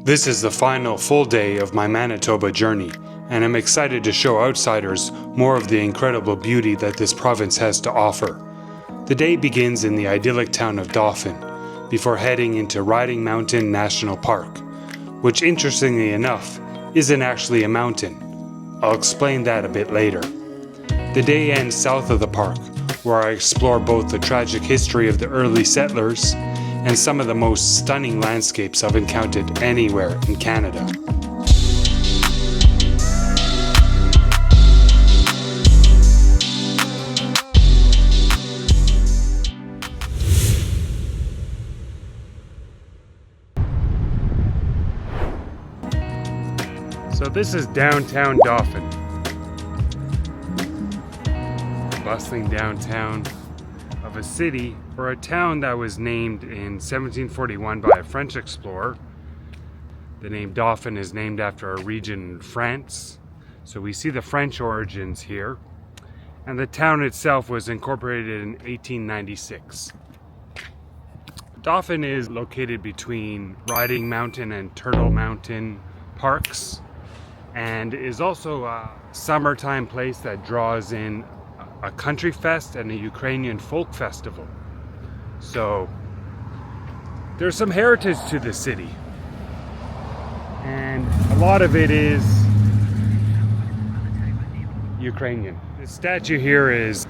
This is the final full day of my Manitoba journey, and I'm excited to show outsiders more of the incredible beauty that this province has to offer. The day begins in the idyllic town of Dauphin, before heading into Riding Mountain National Park, which interestingly enough isn't actually a mountain. I'll explain that a bit later. The day ends south of the park, where I explore both the tragic history of the early settlers and some of the most stunning landscapes I've encountered anywhere in Canada. So this is downtown Dauphin. Bustling downtown of a city or a town that was named in 1741 by a French explorer. The name Dauphin is named after a region in France. So we see the French origins here. And the town itself was incorporated in 1896. Dauphin is located between Riding Mountain and Turtle Mountain parks, and is also a summertime place that draws in a country fest and a Ukrainian folk festival. So there's some heritage to the city, and a lot of it is Ukrainian. The statue here is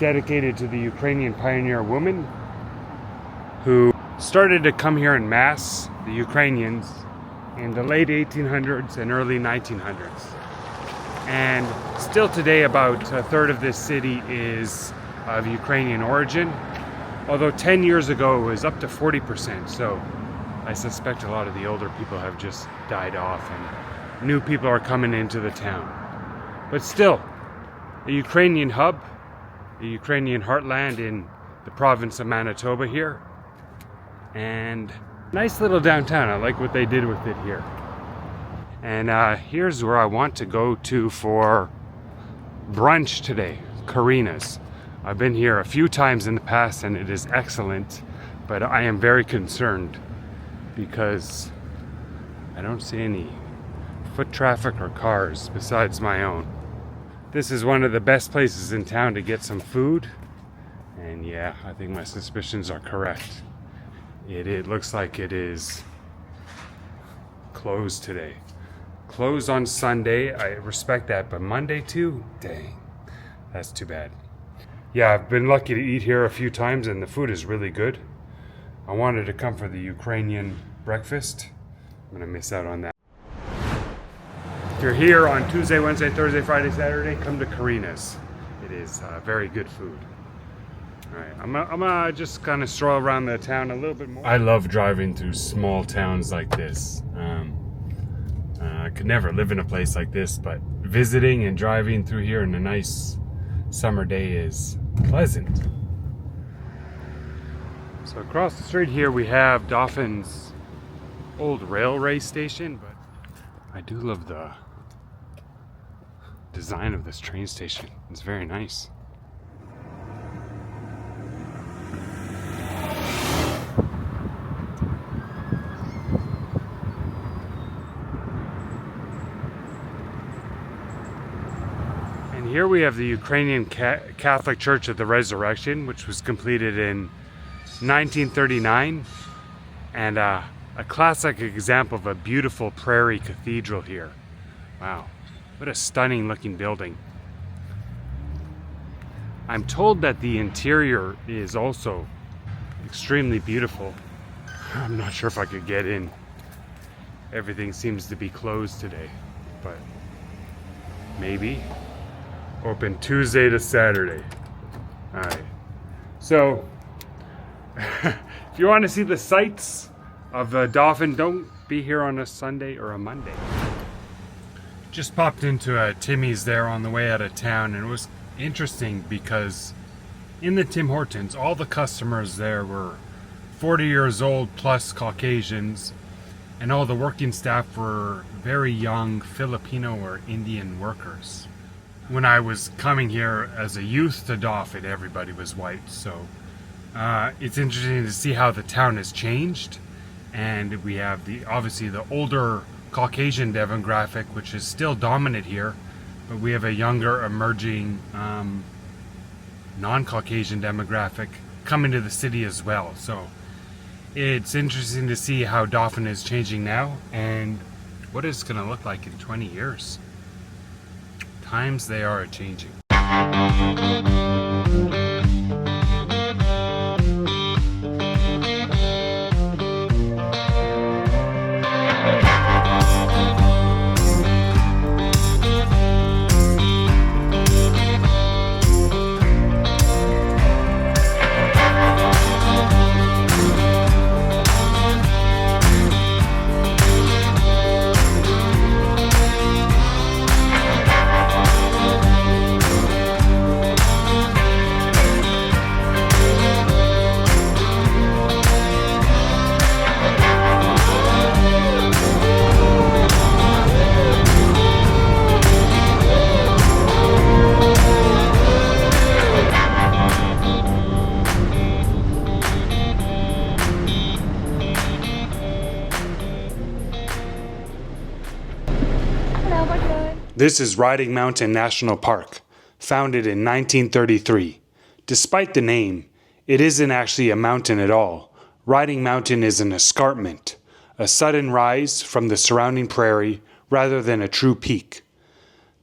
dedicated to the Ukrainian Pioneer woman who started to come here en masse, the Ukrainians, in the late 1800s and early 1900s. And still today, about a third of this city is of Ukrainian origin, although 10 years ago it was up to 40%. So I suspect a lot of the older people have just died off and new people are coming into the town. But still, a Ukrainian hub, a Ukrainian heartland in the province of Manitoba here. And nice little downtown. I like what they did with it here. And here's where I want to go to for brunch today, Karina's. I've been here a few times in the past and it is excellent, but I am very concerned because I don't see any foot traffic or cars besides my own. This is one of the best places in town to get some food, and yeah, I think my suspicions are correct. It looks like it is closed today. Closed on Sunday, I respect that, but Monday too? Dang, that's too bad. Yeah, I've been lucky to eat here a few times and the food is really good. I wanted to come for the Ukrainian breakfast. I'm gonna miss out on that. If you're here on Tuesday, Wednesday, Thursday, Friday, Saturday, come to Karina's. It is very good food. Alright, I'm gonna just kind of stroll around the town a little bit more. I love driving through small towns like this. I could never live in a place like this, but visiting and driving through here in a nice summer day is pleasant. So across the street here we have Dauphin's old railway station, but I do love the design of this train station. It's very nice. Here we have the Ukrainian Catholic Church of the Resurrection, which was completed in 1939, and a classic example of a beautiful prairie cathedral here. Wow, what a stunning looking building. I'm told that the interior is also extremely beautiful. I'm not sure if I could get in. Everything seems to be closed today, but maybe. Open Tuesday to Saturday. Alright, so if you want to see the sights of Dauphin, don't be here on a Sunday or a Monday. Just popped into a Timmy's there on the way out of town, and it was interesting because in the Tim Hortons, all the customers there were 40 years old plus Caucasians, and all the working staff were very young Filipino or Indian workers. When I was coming here as a youth to Dauphin, everybody was white, so it's interesting to see how the town has changed And we have obviously the older Caucasian demographic, which is still dominant here, but we have a younger emerging non-Caucasian demographic coming to the city as well. So it's interesting to see how Dauphin is changing now and what it's going to look like in 20 years. Times they are changing. This is Riding Mountain National Park, founded in 1933. Despite the name, it isn't actually a mountain at all. Riding Mountain is an escarpment, a sudden rise from the surrounding prairie rather than a true peak.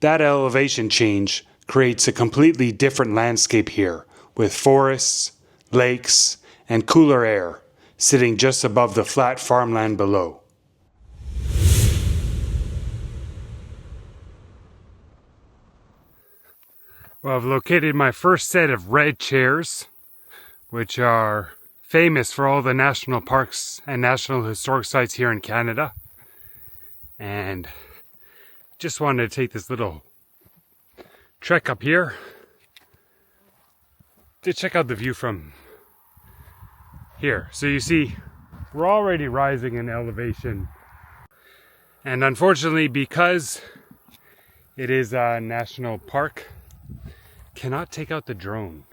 That elevation change creates a completely different landscape here, with forests, lakes, and cooler air sitting just above the flat farmland below. Well, I've located my first set of red chairs, which are famous for all the national parks and national historic sites here in Canada. And just wanted to take this little trek up here to check out the view from here. So you see, we're already rising in elevation. And unfortunately, because it is a national park, cannot take out the drone.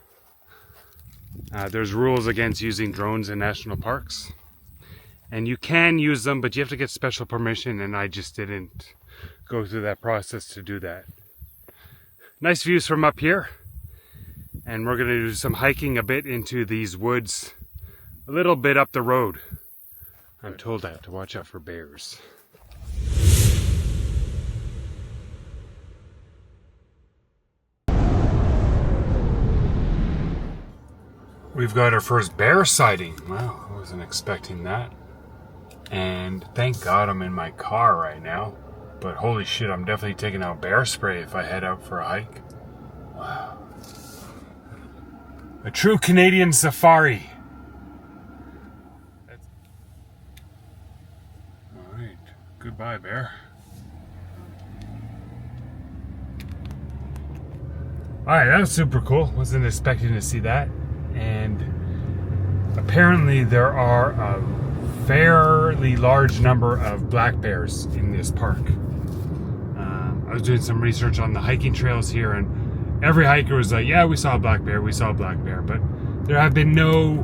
There's rules against using drones in national parks, and you can use them, but you have to get special permission, and I just didn't go through that process to do that. Nice views from up here, and we're going to do some hiking a bit into these woods a little bit up the road. I'm told I have to watch out for bears. We've got our first bear sighting. Wow, I wasn't expecting that. And thank God I'm in my car right now. But holy shit, I'm definitely taking out bear spray if I head out for a hike. Wow. A true Canadian safari. Alright, goodbye bear. Alright, that was super cool. Wasn't expecting to see that. And apparently there are a fairly large number of black bears in this park. I was doing some research on the hiking trails here, and every hiker was like, yeah, we saw a black bear, but there have been no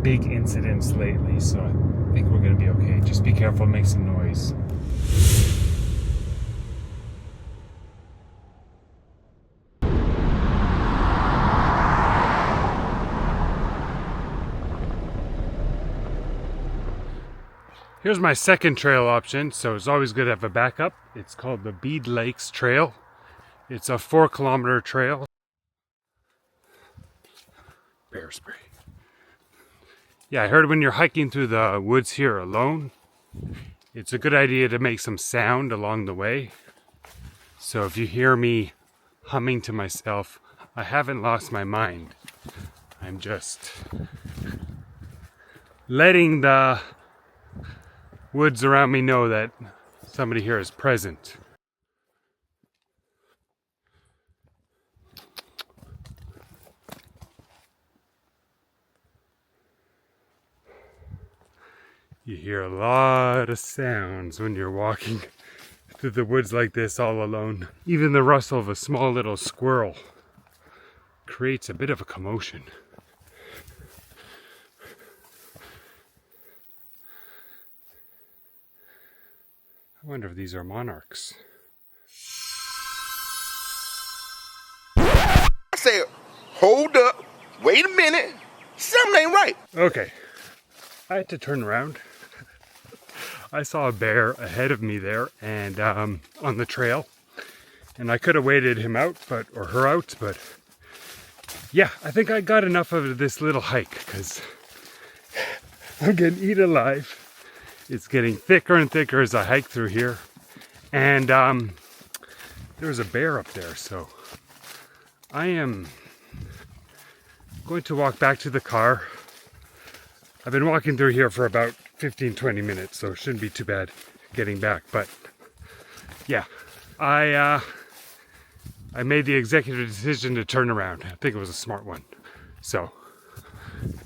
big incidents lately, so I think we're going to be okay. Just be careful, make some noise. Here's my second trail option, so it's always good to have a backup. It's called the Bead Lakes Trail. It's a 4-kilometer trail. Bear spray. Yeah, I heard when you're hiking through the woods here alone, it's a good idea to make some sound along the way. So if you hear me humming to myself, I haven't lost my mind. I'm just letting the woods around me know that somebody here is present. You hear a lot of sounds when you're walking through the woods like this all alone. Even the rustle of a small little squirrel creates a bit of a commotion. I wonder if these are monarchs. I said, hold up, wait a minute, something ain't right. Okay, I had to turn around. I saw a bear ahead of me there and on the trail, and I could have waited him out, or her out, but yeah, I think I got enough of this little hike because I'm getting eaten alive. It's getting thicker and thicker as I hike through here, and there was a bear up there, so I am going to walk back to the car. I've been walking through here for about 15-20 minutes, so it shouldn't be too bad getting back. But yeah, I made the executive decision to turn around. I think it was a smart one. So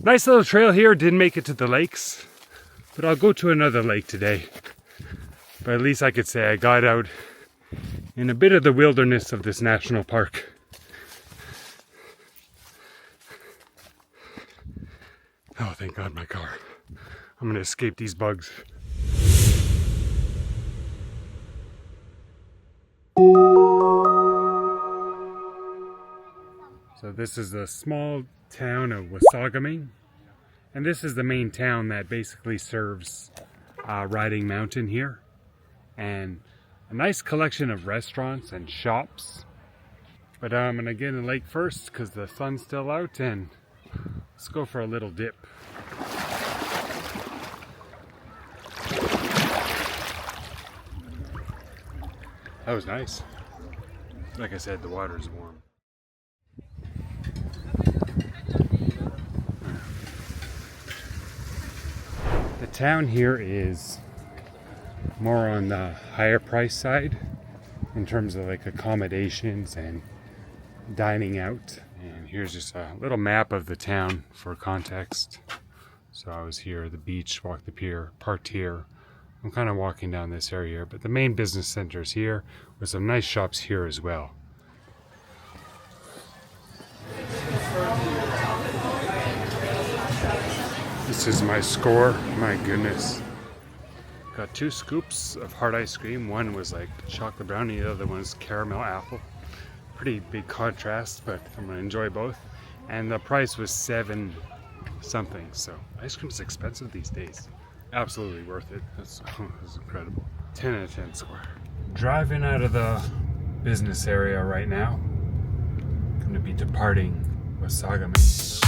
nice little trail here. Didn't make it to the lakes, but I'll go to another lake today. But at least I could say I got out in a bit of the wilderness of this national park. Oh, thank God, my car. I'm gonna escape these bugs. So this is the small town of Wasagaming, and this is the main town that basically serves Riding Mountain here, and a nice collection of restaurants and shops. But I'm gonna get in the lake first because the sun's still out, and let's go for a little dip. That was nice. Like I said, the water's warm. The town here is more on the higher price side in terms of like accommodations and dining out. And here's just a little map of the town for context. So I was here at the beach, walked the pier, parked here. I'm kind of walking down this area here, but the main business center is here with some nice shops here as well. This is my score. My goodness. Got 2 scoops of hard ice cream. One was like chocolate brownie, the other one was caramel apple. Pretty big contrast, but I'm gonna enjoy both. And the price was $7 something, so ice cream is expensive these days. Absolutely worth it. That's incredible. 10 out of 10 score. Driving out of the business area right now. Going to be departing Wasagaming.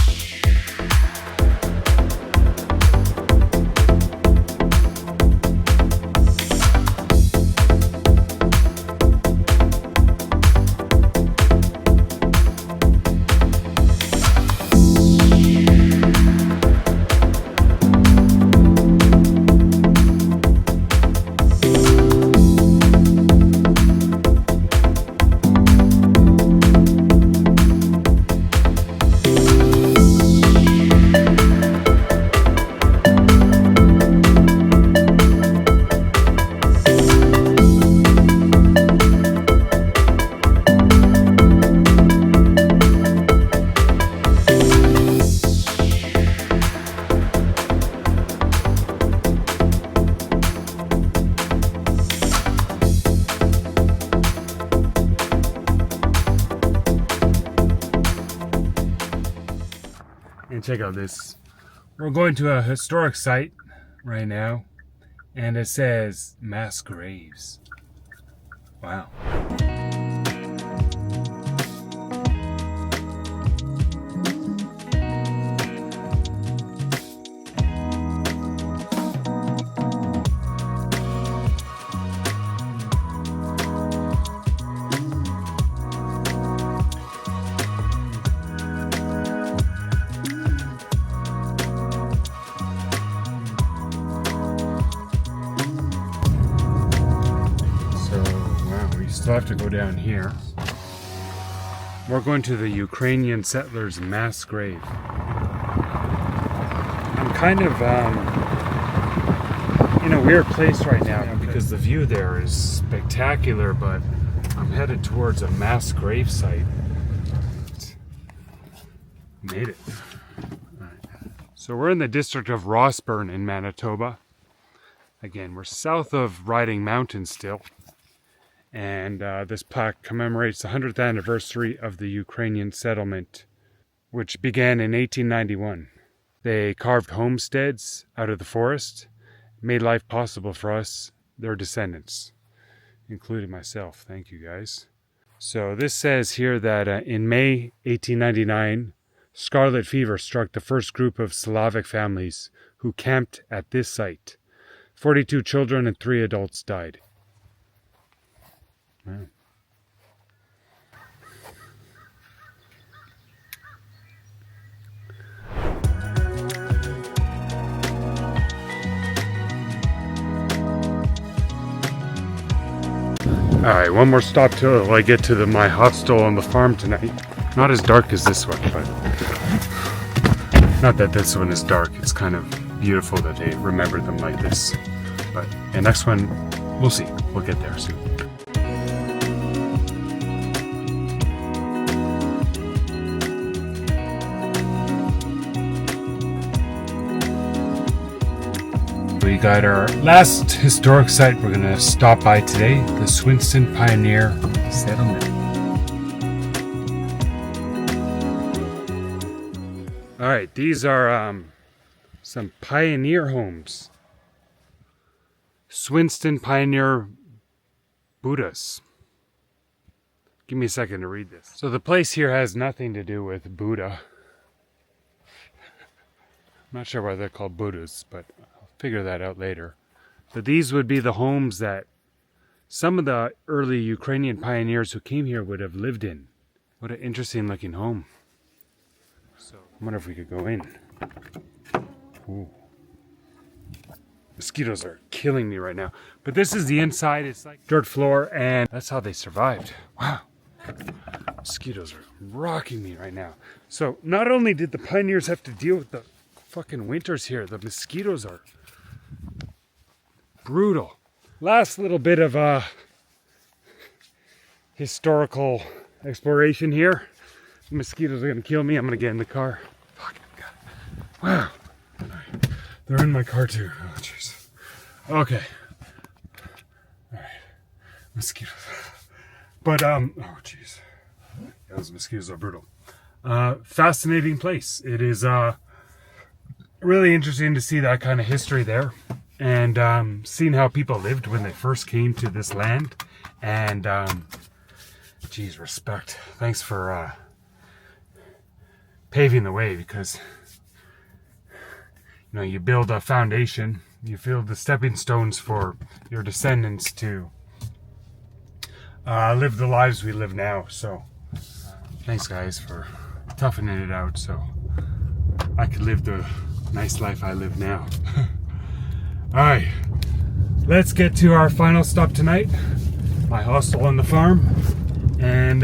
And check out this. We're going to a historic site right now, and it says mass graves. Wow. Still have to go down here. We're going to the Ukrainian settlers' mass grave. I'm kind of in a weird place right now because the view there is spectacular, but I'm headed towards a mass grave site. Made it. All right. So we're in the district of Rossburn in Manitoba. Again, we're south of Riding Mountain still. And this plaque commemorates the 100th anniversary of the Ukrainian settlement, which began in 1891. They carved homesteads out of the forest, made life possible for us, their descendants, including myself. Thank you, guys. So this says here that in May 1899, scarlet fever struck the first group of Slavic families who camped at this site. 42 children and 3 adults died. Wow. Alright, one more stop till I get to my hostel on the farm tonight. Not as dark as this one, but not that this one is dark. It's kind of beautiful that they remember them like this. But the next one, we'll see. We'll get there soon. We got our last historic site we're going to stop by today, the Swystun Pioneer Settlement. Alright, these are some pioneer homes. Swystun Pioneer Buddhas. Give me a second to read this. So the place here has nothing to do with Buddha. I'm not sure why they're called Buddhas, but I'll figure that out later. But these would be the homes that some of the early Ukrainian pioneers who came here would have lived in. What an interesting looking home. So I wonder if we could go in. Ooh. Mosquitoes are killing me right now. But this is the inside. It's like dirt floor, and that's how they survived. Wow. Mosquitoes are rocking me right now. So not only did the pioneers have to deal with the fucking winters here, the mosquitoes are brutal. Last little bit of historical exploration here. The mosquitoes are gonna kill me. I'm gonna get in the car. Fucking God. Wow. They're in my car too. Oh jeez. Okay. Alright. Mosquitoes. But oh jeez. Those mosquitoes are brutal. Fascinating place. It is really interesting to see that kind of history there, and seeing how people lived when they first came to this land. And geez, respect. Thanks for paving the way, because you know, you build a foundation, you build the stepping stones for your descendants to live the lives we live now. So thanks guys for toughing it out so I could live the nice life I live now. Alright, let's get to our final stop tonight, my hostel on the farm, and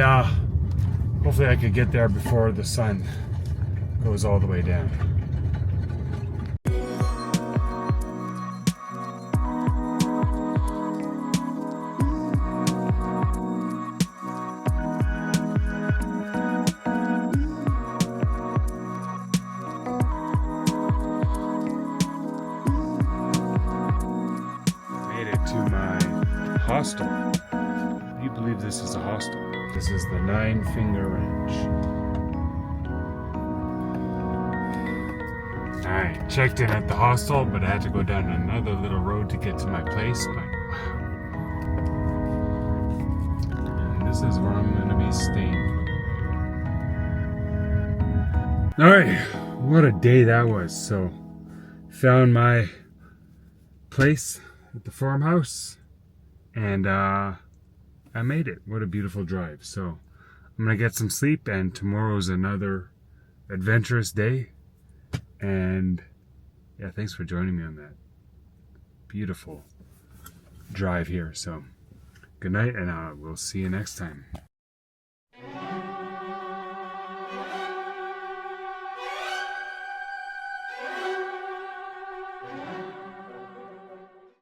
hopefully I could get there before the sun goes all the way down. To my hostel. Do you believe this is a hostel? This is the 9 Finger Ranch. Alright, checked in at the hostel, but I had to go down another little road to get to my place. But wow. And this is where I'm going to be staying. Alright, what a day that was. So, found my place at the farmhouse, and I made it. What a beautiful drive. So I'm gonna get some sleep, and tomorrow's another adventurous day. And yeah, thanks for joining me on that beautiful drive here. So good night, and we'll see you next time.